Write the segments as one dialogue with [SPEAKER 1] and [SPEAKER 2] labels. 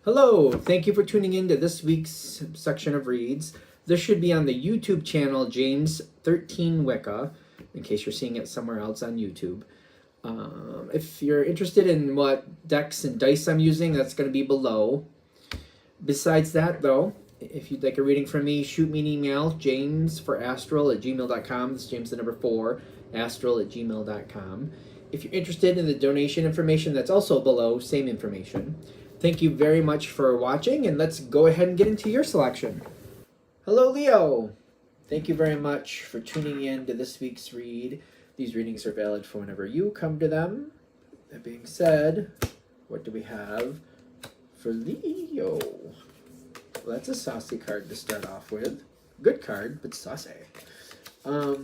[SPEAKER 1] Hello, thank you for tuning in to this week's section of reads. This should be on the YouTube channel James 13 Wicca, in case you're seeing it somewhere else on YouTube. If you're interested in what decks and dice I'm using, that's going to be below. Besides that, though, if you'd like a reading from me, shoot me an email, jamesforastral@gmail.com. That's James the number 4, astral@gmail.com. If you're interested in the donation information, that's also below, same information. Thank you very much for watching, and let's go ahead and get into your selection. Hello, Leo. Thank you very much for tuning in to this week's read. These readings are valid for whenever you come to them. That being said, what do we have for Leo? Well, that's a saucy card to start off with. Good card, but saucy. How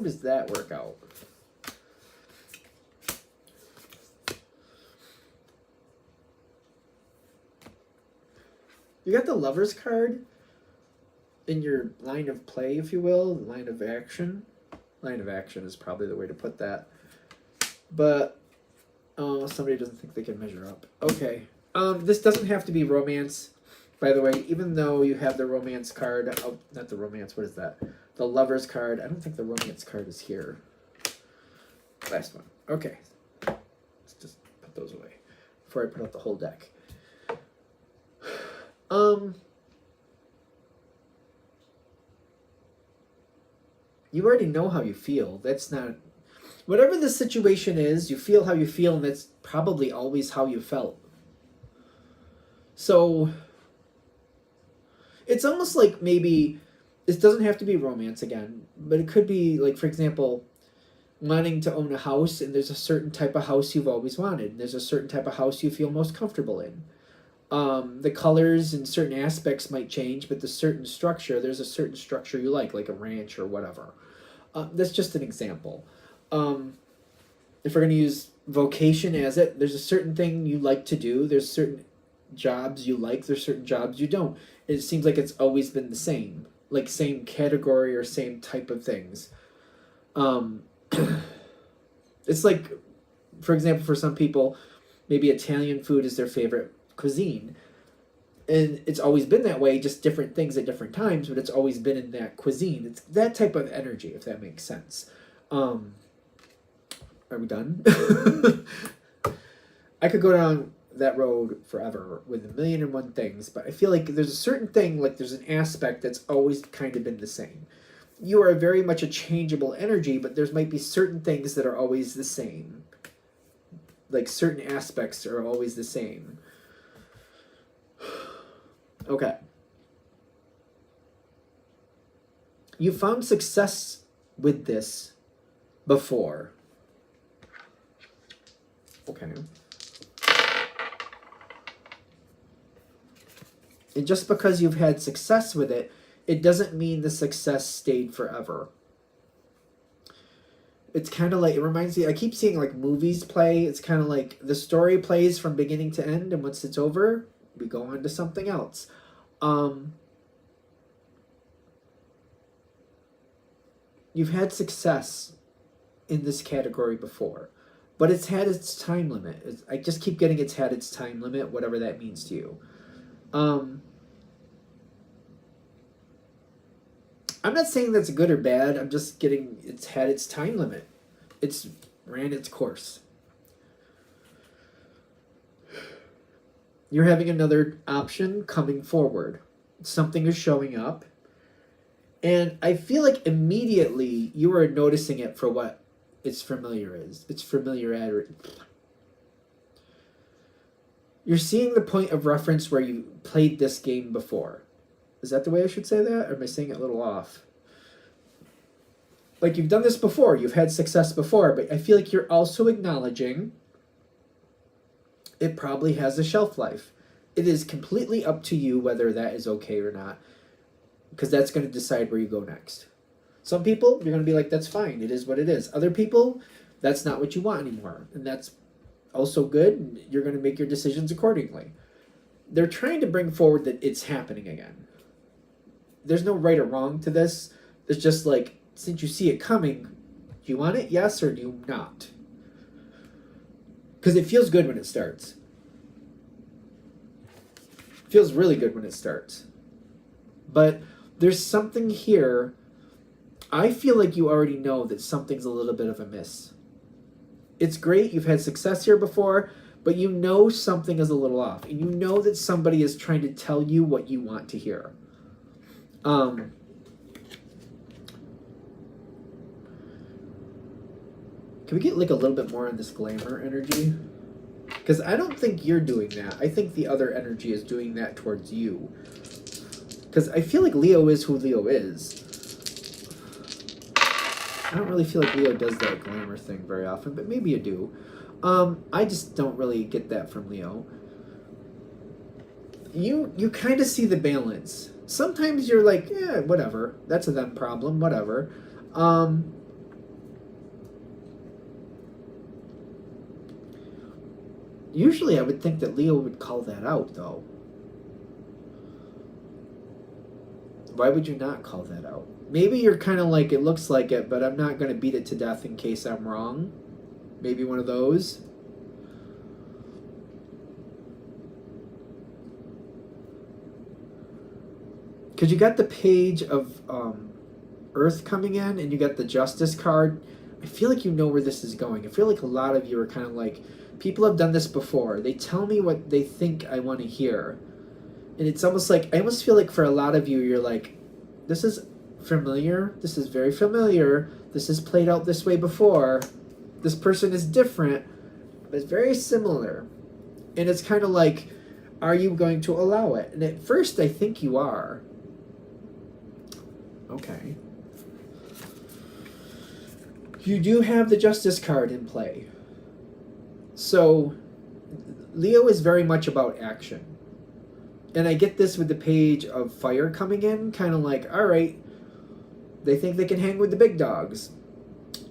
[SPEAKER 1] does that work out? You got the Lover's card in your line of play, if you will, line of action. Line of action is probably the way to put that. But, oh, somebody doesn't think they can measure up. Okay. This doesn't have to be romance, by the way, even though you have the romance card. Oh, not the romance, what is that? The Lover's card. I don't think the romance card is here. Last one. Okay. Let's just put those away before I put out the whole deck. You already know how you feel. That's not... Whatever the situation is, you feel how you feel, and that's probably always how you felt. So, it's almost like maybe... This doesn't have to be romance again, but it could be, like, for example, wanting to own a house, and there's a certain type of house you've always wanted. And there's a certain type of house you feel most comfortable in. The colors and certain aspects might change, but the certain structure, there's a certain structure you like a ranch or whatever. That's just an example. If we're going to use vocation as it, there's a certain thing you like to do. There's certain jobs you like. There's certain jobs you don't. It seems like it's always been the same. Like same category or same type of things. It's like, for example, for some people, maybe Italian food is their favorite cuisine, and it's always been that way, just different things at different times, but it's always been in that cuisine. It's that type of energy, if that makes sense. Are we done? I could go down that road forever with 1,000,001 things, but I feel like there's a certain thing, like there's an aspect that's always kind of been the same. You are very much a changeable energy, but there might be certain things that are always the same. Like certain aspects are always the same. Okay. You found success with this before. Okay. And just because you've had success with it, it doesn't mean the success stayed forever. It's kind of like, it reminds me, I keep seeing like movies play. It's kind of like the story plays from beginning to end, and once it's over, we go on to something else. You've had success in this category before, but it's had its time limit. I just keep getting it's had its time limit, whatever that means to you. I'm not saying that's good or bad. I'm just getting it's had its time limit. It's ran its course. You're having another option coming forward. Something is showing up. And I feel like immediately you are noticing it for what its familiar is. Its familiarity. You're seeing the point of reference where you played this game before. Is that the way I should say that? Or am I saying it a little off? Like you've done this before. You've had success before. But I feel like you're also acknowledging it probably has a shelf life. It is completely up to you whether that is okay or not, because that's going to decide where you go next. Some people, you're going to be like, that's fine. It is what it is. Other people, that's not what you want anymore. And that's also good. And you're going to make your decisions accordingly. They're trying to bring forward that it's happening again. There's no right or wrong to this. It's just like, since you see it coming, do you want it? Yes or do you not? Because it feels good when it starts. It feels really good when it starts. But there's something here. I feel like you already know that something's a little bit of a miss. It's great. You've had success here before, but you know something is a little off. And you know that somebody is trying to tell you what you want to hear. Can we get like a little bit more on this glamour energy? Because I don't think you're doing that. I think the other energy is doing that towards you. Because I feel like Leo is who Leo is. I don't really feel like Leo does that glamour thing very often, but maybe you do. I just don't really get that from Leo. You kind of see the balance. Sometimes you're like, yeah, whatever. That's a them problem, whatever. Usually I would think that Leo would call that out, though. Why would you not call that out? Maybe you're kind of like, it looks like it, but I'm not going to beat it to death in case I'm wrong. Maybe one of those. Because you got the page of Earth coming in, and you got the Justice card. I feel like you know where this is going. I feel like a lot of you are kind of like, people have done this before. They tell me what they think I want to hear. And it's almost like, I almost feel like for a lot of you, you're like, this is familiar. This is very familiar. This has played out this way before. This person is different, but it's very similar. And it's kind of like, are you going to allow it? And at first, I think you are. Okay. You do have the Justice card in play. So, Leo is very much about action. And I get this with the page of fire coming in, kind of like, all right, they think they can hang with the big dogs.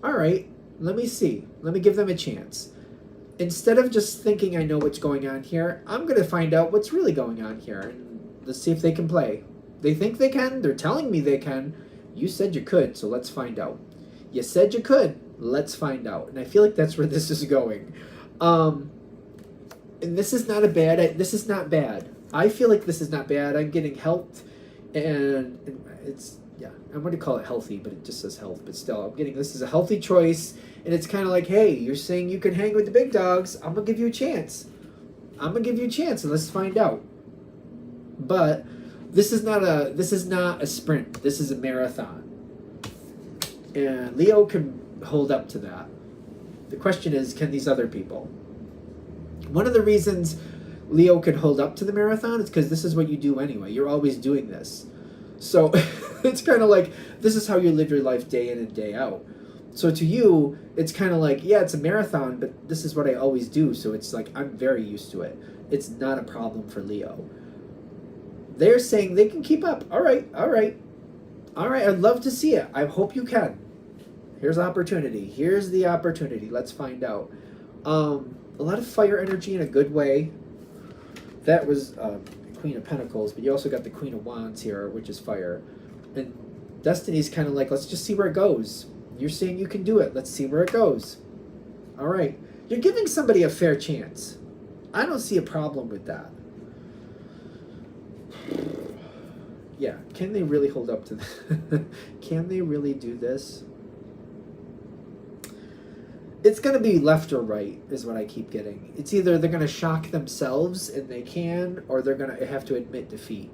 [SPEAKER 1] All right, let me see. Let me give them a chance. Instead of just thinking I know what's going on here, I'm going to find out what's really going on here. And let's see if they can play. They think they can. They're telling me they can. You said you could, so let's find out. You said you could. Let's find out. And I feel like that's where this is going. And this is not not bad. I feel like this is not bad. I'm getting health, and it's, yeah, I'm going to call it healthy, but it just says health, but still, I'm getting, this is a healthy choice, and it's kind of like, hey, you're saying you can hang with the big dogs. I'm going to give you a chance. And let's find out. But this is not a sprint. This is a marathon. And Leo can hold up to that. The question is, can these other people? One of the reasons Leo can hold up to the marathon is because this is what you do anyway. You're always doing this. So it's kind of like, this is how you live your life day in and day out. So to you, it's kind of like, yeah, it's a marathon, but this is what I always do. So it's like, I'm very used to it. It's not a problem for Leo. They're saying they can keep up. All right. I'd love to see it. I hope you can. Here's opportunity. Here's the opportunity. Let's find out. A lot of fire energy in a good way. That was Queen of Pentacles, but you also got the Queen of Wands here, which is fire. And Destiny's kind of like, let's just see where it goes. You're saying you can do it. Let's see where it goes. All right. You're giving somebody a fair chance. I don't see a problem with that. Yeah. Can they really hold up to that? Can they really do this? It's going to be left or right is what I keep getting. It's either they're going to shock themselves and they can, or they're going to have to admit defeat.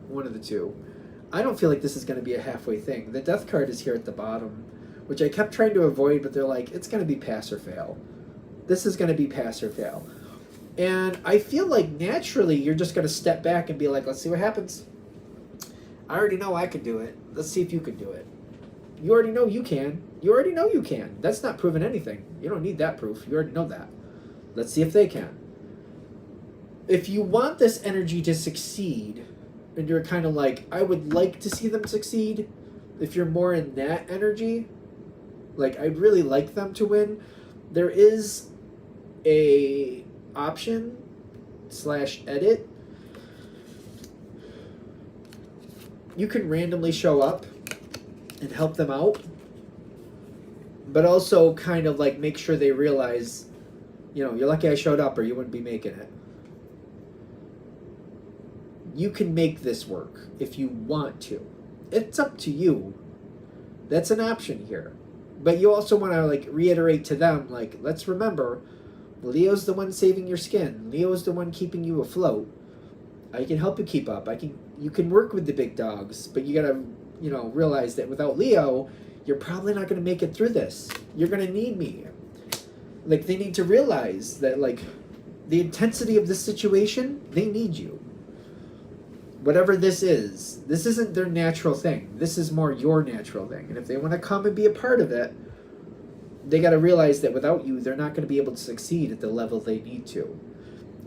[SPEAKER 1] One of the two. I don't feel like this is going to be a halfway thing. The death card is here at the bottom, which I kept trying to avoid, but they're like, it's going to be pass or fail. This is going to be pass or fail. And I feel like naturally you're just going to step back and be like, let's see what happens. I already know I can do it. Let's see if you can do it. You already know you can. You already know you can. That's not proving anything. You don't need that proof. You already know that. Let's see if they can. If you want this energy to succeed, and you're kind of like, I would like to see them succeed, if you're more in that energy, like, I'd really like them to win, there is a option / edit. You can randomly show up and help them out, but also kind of like make sure they realize You know, you're lucky I showed up or you wouldn't be making it. You can make this work if you want to. It's up to you. That's an option here. But you also want to like reiterate to them, like, let's remember, Leo's the one saving your skin. Leo's the one keeping you afloat. I can help you keep up. You can work with the big dogs, but you gotta, you know, realize that without Leo, you're probably not gonna make it through this. You're gonna need me. Like, they need to realize that, like, the intensity of this situation, they need you. Whatever this isn't their natural thing. This is more your natural thing. And if they want to come and be a part of it, they got to realize that without you, they're not going to be able to succeed at the level they need to.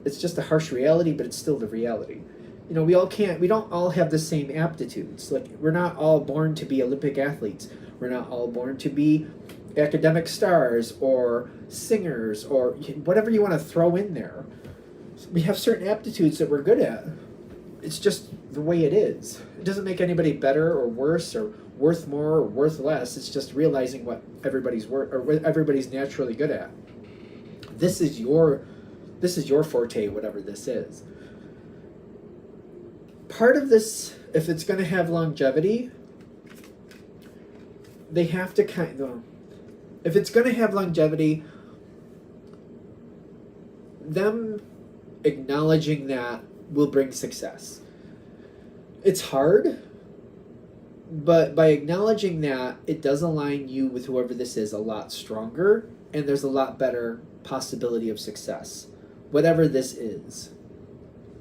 [SPEAKER 1] It's just a harsh reality, but it's still the reality. You know, we don't all have the same aptitudes. Like, we're not all born to be Olympic athletes. We're not all born to be academic stars or singers or whatever you want to throw in there. We have certain aptitudes that we're good at. It's just the way it is. It doesn't make anybody better or worse or worth more or worth less. It's just realizing what everybody's or what everybody's naturally good at. This is your forte, whatever this is. Part of this, if it's going to have longevity, they have to if it's going to have longevity, them acknowledging that will bring success. It's hard, but by acknowledging that, it does align you with whoever this is a lot stronger, and there's a lot better possibility of success, whatever this is.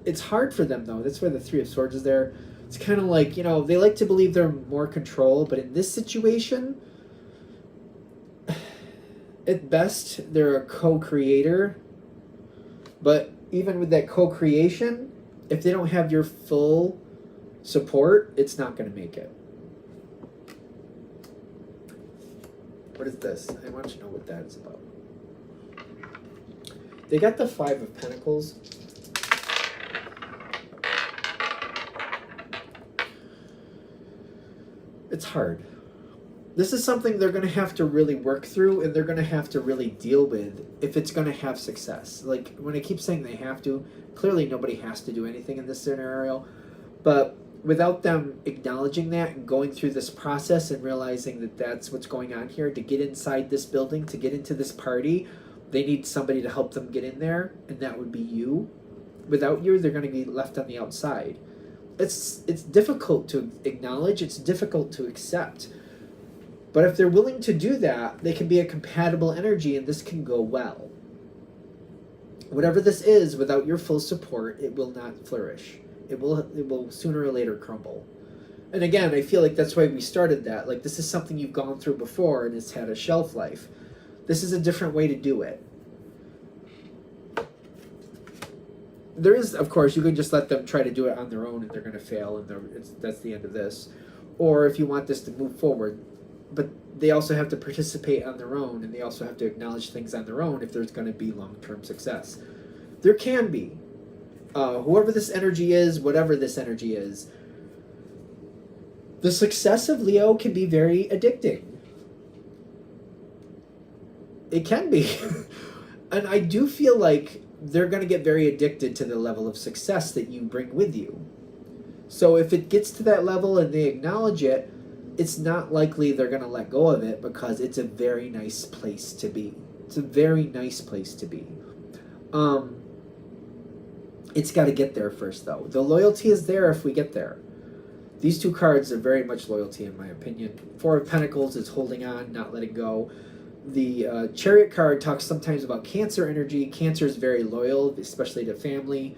[SPEAKER 1] It's hard for them, though. That's why the Three of Swords is there. It's kind of like, you know, they like to believe they're more control, but in this situation, at best, they're a co-creator, but even with that co-creation, if they don't have your full support, it's not going to make it. What is this? I want you to know what that is about. They got the Five of Pentacles. It's hard. This is something they're going to have to really work through, and they're going to have to really deal with if it's going to have success. Like, when I keep saying they have to, clearly nobody has to do anything in this scenario, but without them acknowledging that and going through this process and realizing that that's what's going on here, to get inside this building, to get into this party, they need somebody to help them get in there, and that would be you. Without you, they're going to be left on the outside. It's difficult to acknowledge, it's difficult to accept. But if they're willing to do that, they can be a compatible energy, and this can go well. Whatever this is, without your full support, it will not flourish. It will sooner or later crumble. And again, I feel like that's why we started that. Like, this is something you've gone through before, and it's had a shelf life. This is a different way to do it. There is, of course, you can just let them try to do it on their own, and they're going to fail, and that's the end of this. Or if you want this to move forward, but they also have to participate on their own, and they also have to acknowledge things on their own if there's going to be long-term success. There can be. Whoever this energy is, whatever this energy is, the success of Leo can be very addicting. It can be. And I do feel like they're going to get very addicted to the level of success that you bring with you. So if it gets to that level and they acknowledge it, it's not likely they're going to let go of it, because it's a very nice place to be. It's a very nice place to be. It's got to get there first, though. The loyalty is there if we get there. These two cards are very much loyalty, in my opinion. Four of Pentacles is holding on, not letting go. The Chariot card talks sometimes about Cancer energy. Cancer is very loyal, especially to family.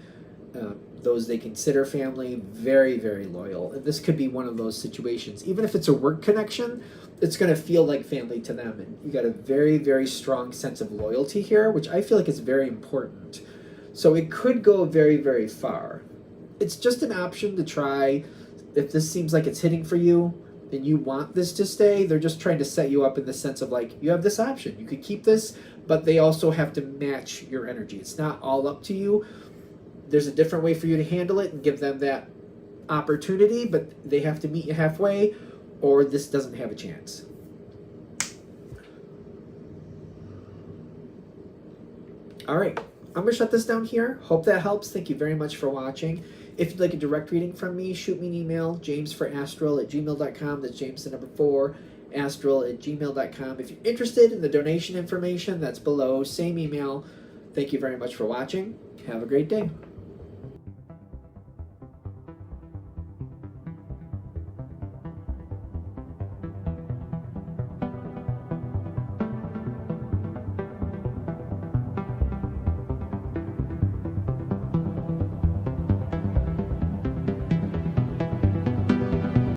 [SPEAKER 1] Those they consider family, very, very loyal. And this could be one of those situations. Even if it's a work connection, it's going to feel like family to them. And you got a very, very strong sense of loyalty here, which I feel like is very important. So it could go very, very far. It's just an option to try. If this seems like it's hitting for you and you want this to stay, they're just trying to set you up in the sense of, like, you have this option. You could keep this, but they also have to match your energy. It's not all up to you. There's a different way for you to handle it and give them that opportunity, but they have to meet you halfway, or this doesn't have a chance. All right. I'm going to shut this down here. Hope that helps. Thank you very much for watching. If you'd like a direct reading from me, shoot me an email, jamesforastral@gmail.com. That's James the number 4, astral@gmail.com. If you're interested in the donation information, that's below. Same email. Thank you very much for watching. Have a great day.